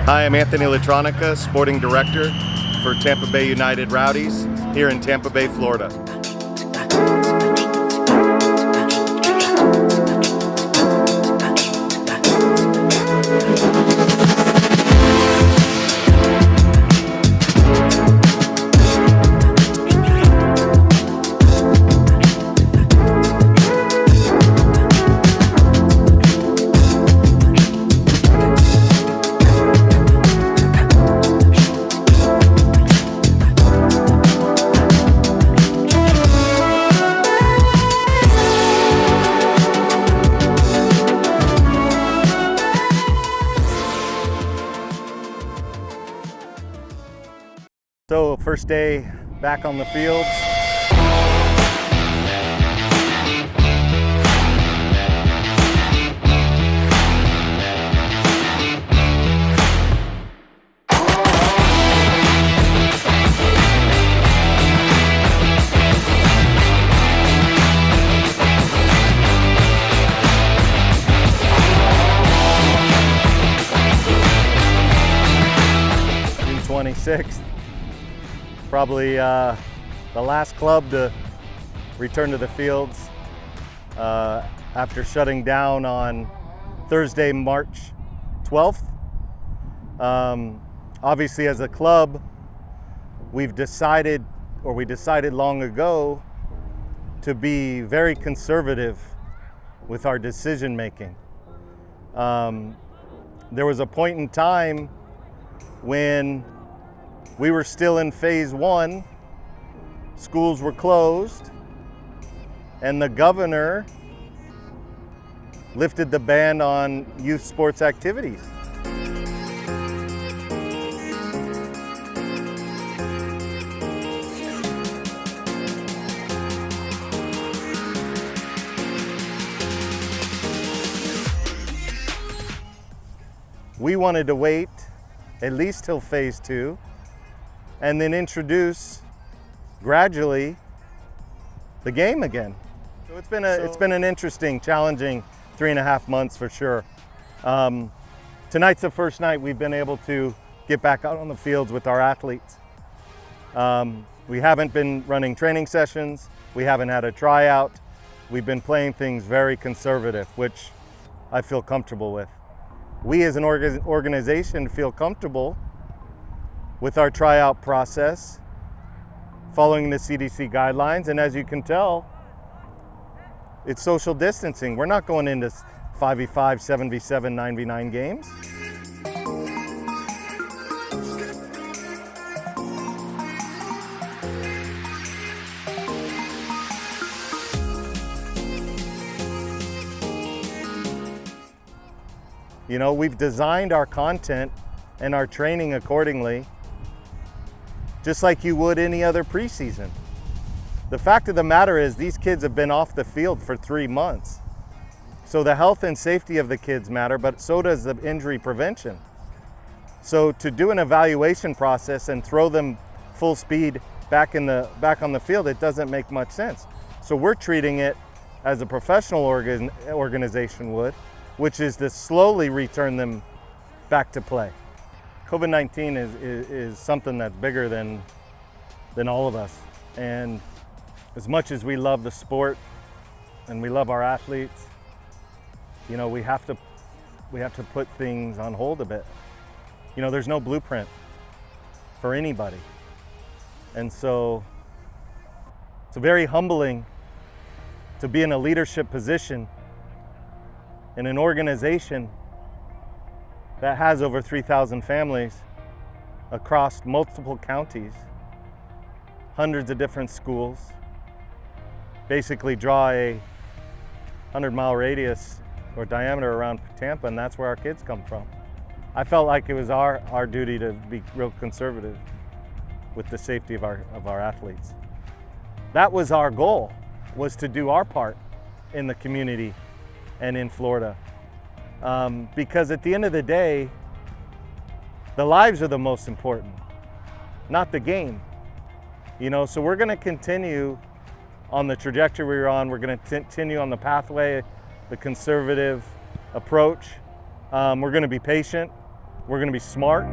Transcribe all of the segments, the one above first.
Hi, I'm Anthony Latronica, Sporting Director for Tampa Bay United Rowdies here in Tampa Bay, Florida. So first day back on the fields. June 26th. Probably the last club to return to the fields after shutting down on Thursday, March 12th. Obviously, as a club, we decided long ago to be very conservative with our decision making. There was a point in time when we were still in phase one, schools were closed, and the governor lifted the ban on youth sports activities. We wanted to wait at least till phase two, and then introduce gradually the game again. So it's been an interesting, challenging 3.5 months for sure. Tonight's the first night we've been able to get back out on the fields with our athletes. We haven't been running training sessions. We haven't had a tryout. We've been playing things very conservative, which I feel comfortable with. We as an organization feel comfortable with our tryout process, following the CDC guidelines, and as you can tell, it's social distancing. We're not going into 5v5, 7v7, 9v9 games. You know, we've designed our content and our training accordingly, just like you would any other preseason. The fact of the matter is these kids have been off the field for 3 months. So the health and safety of the kids matter, but so does the injury prevention. So to do an evaluation process and throw them full speed back on the field, it doesn't make much sense. So we're treating it as a professional organization would, which is to slowly return them back to play. COVID-19 is something that's bigger than all of us. And as much as we love the sport and we love our athletes, you know, we have to put things on hold a bit. You know, there's no blueprint for anybody. And so it's very humbling to be in a leadership position in an organization that has over 3,000 families across multiple counties, hundreds of different schools, basically draw a 100-mile radius or diameter around Tampa, and that's where our kids come from. I felt like it was our duty to be real conservative with the safety of our athletes. That was our goal, was to do our part in the community and in Florida. Because at the end of the day, the lives are the most important, not the game. You know, so we're going to continue on the trajectory we're on. We're going to continue on the pathway, the conservative approach. We're going to be patient. We're going to be smart.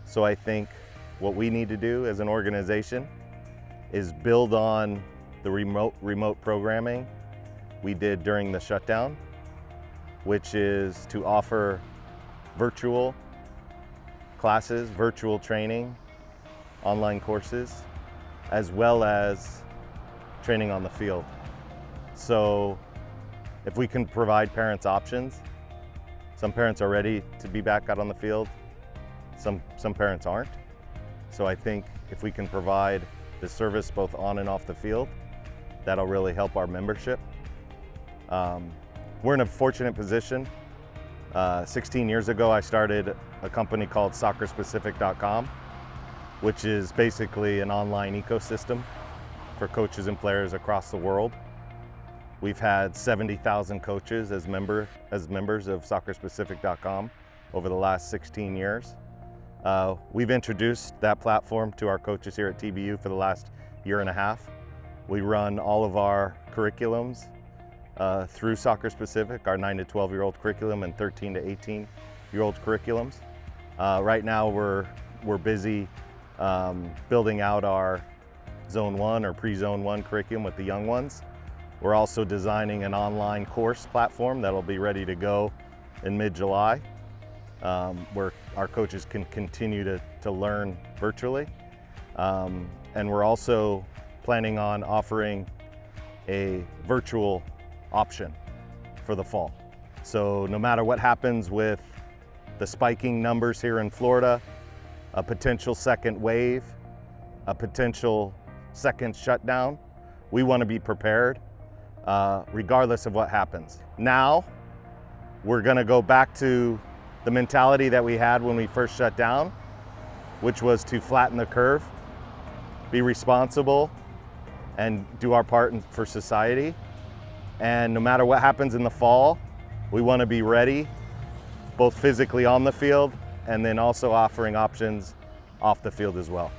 So I think what we need to do as an organization is build on the remote programming we did during the shutdown, which is to offer virtual classes, virtual training, online courses, as well as training on the field. So if we can provide parents options, some parents are ready to be back out on the field, some parents aren't. So I think if we can provide the service both on and off the field, that'll really help our membership. We're in a fortunate position. 16 years ago, I started a company called soccerspecific.com, which is basically an online ecosystem for coaches and players across the world. We've had 70,000 coaches as members of soccerspecific.com over the last 16 years. We've introduced that platform to our coaches here at TBU for the last year and a half. We run all of our curriculums through Soccer Specific, our 9 to 12-year-old curriculum and 13 to 18-year-old curriculums. Right now we're busy building out our Zone 1 or Pre-Zone 1 curriculum with the young ones. We're also designing an online course platform that'll be ready to go in mid-July, where our coaches can continue to learn virtually. And we're also planning on offering a virtual option for the fall. So no matter what happens with the spiking numbers here in Florida, a potential second wave, a potential second shutdown, we want to be prepared regardless of what happens. Now, we're going to go back to the mentality that we had when we first shut down, which was to flatten the curve, be responsible, and do our part for society. And no matter what happens in the fall, we want to be ready, both physically on the field and then also offering options off the field as well.